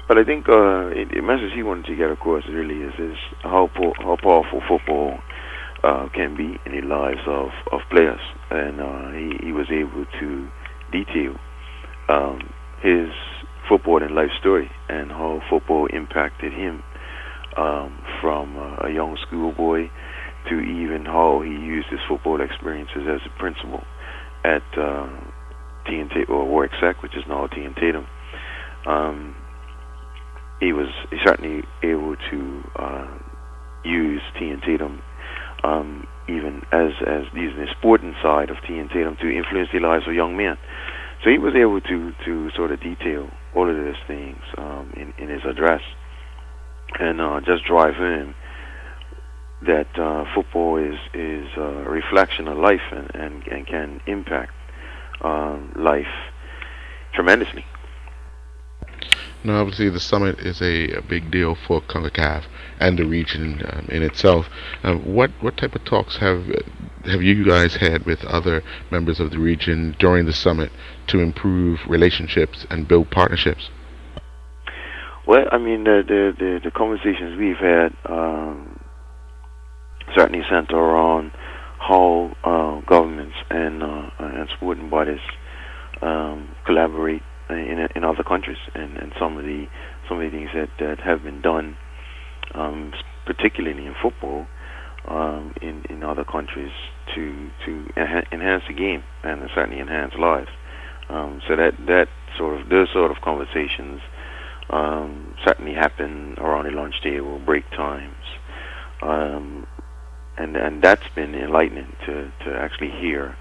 But I think the message he wanted to get across really is how powerful football can be in the lives of players, and he was able to detail his football and life story and how football impacted him from a young schoolboy to even how he used his football experiences as a principal at TNT or Warwick Sec, which is now TN Tatum. He was certainly able to use TN Tatum even as using the sporting side of TN Tatum to influence the lives of young men. So he was able to sort of detail all of those things in his address, and just drive home that football is a reflection of life and can impact life tremendously. Now, obviously, the summit is a big deal for CONCACAF and the region in itself. What type of talks have you guys had with other members of the region during the summit to improve relationships and build partnerships? Well, I mean, the conversations we've had certainly center around how governments and sporting bodies collaborate in other countries, and some of the things that have been done, particularly in football, in other countries to enhance the game and certainly enhance lives. So that those sort of conversations certainly happen around the lunch table, break times, and that's been enlightening to actually hear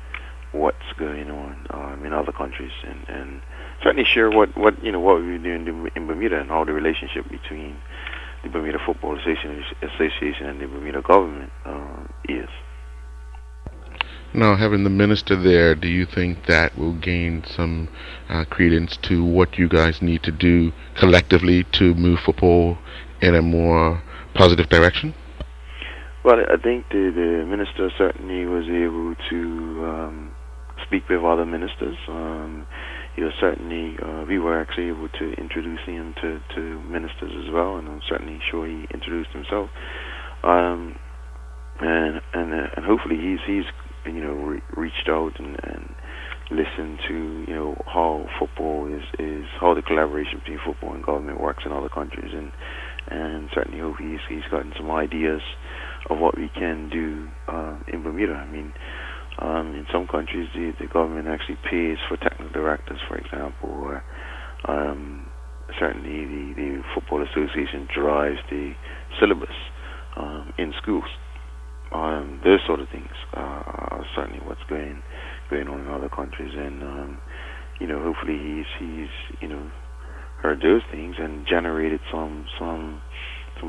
what's going on in other countries, and certainly share what we're doing in Bermuda and how the relationship between the Bermuda Football Association and the Bermuda government is. Now, having the minister there, do you think that will gain some credence to what you guys need to do collectively to move football in a more positive direction? Well, I think the minister certainly was able to speak with other ministers. He was certainly, we were actually able to introduce him to ministers as well, and I'm certainly sure he introduced himself. And hopefully he's reached out and listened to how football is how the collaboration between football and government works in other countries, and certainly hope he's gotten some ideas of what we can do in Bermuda. I mean, in some countries, the government actually pays for technical directors, for example, or certainly the Football Association drives the syllabus in schools. Those sort of things are certainly what's going on in other countries, and hopefully he's heard those things and generated some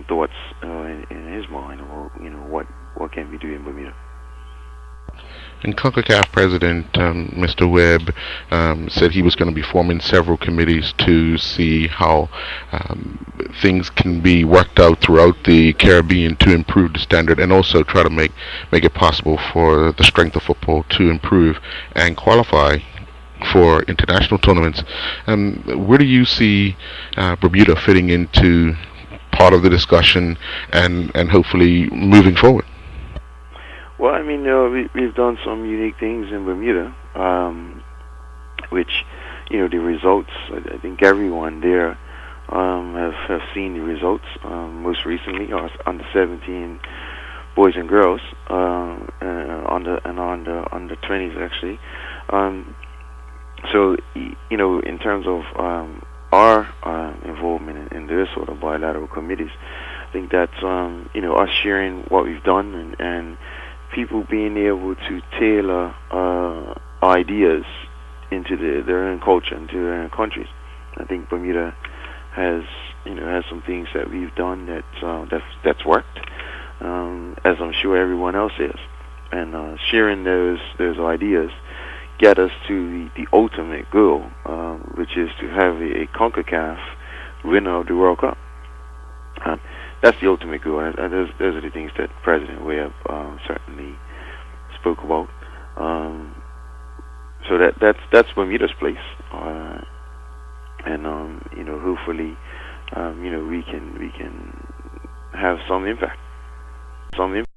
thoughts in his mind, or what can we do in Bermuda. And CONCACAF President Mr. Webb said he was going to be forming several committees to see how things can be worked out throughout the Caribbean to improve the standard, and also try to make it possible for the strength of football to improve and qualify for international tournaments. Where do you see Bermuda fitting into part of the discussion and hopefully moving forward? Well, I mean, we've done some unique things in Bermuda, which, the results, I think everyone there have seen the results. Most recently, our under 17 boys and girls, under 20s actually. So, in terms of our involvement in this sort of bilateral committees, I think that's us sharing what we've done, and people being able to tailor ideas into their own culture, into their own countries. I think Bermuda has some things that we've done that's worked, as I'm sure everyone else is, and sharing those ideas get us to the ultimate goal, which is to have a CONCACAF winner of the World Cup. That's the ultimate goal. Those are the things that President Webb certainly spoke about. So that's Bermuda's place, and hopefully we can have some impact. Some impact.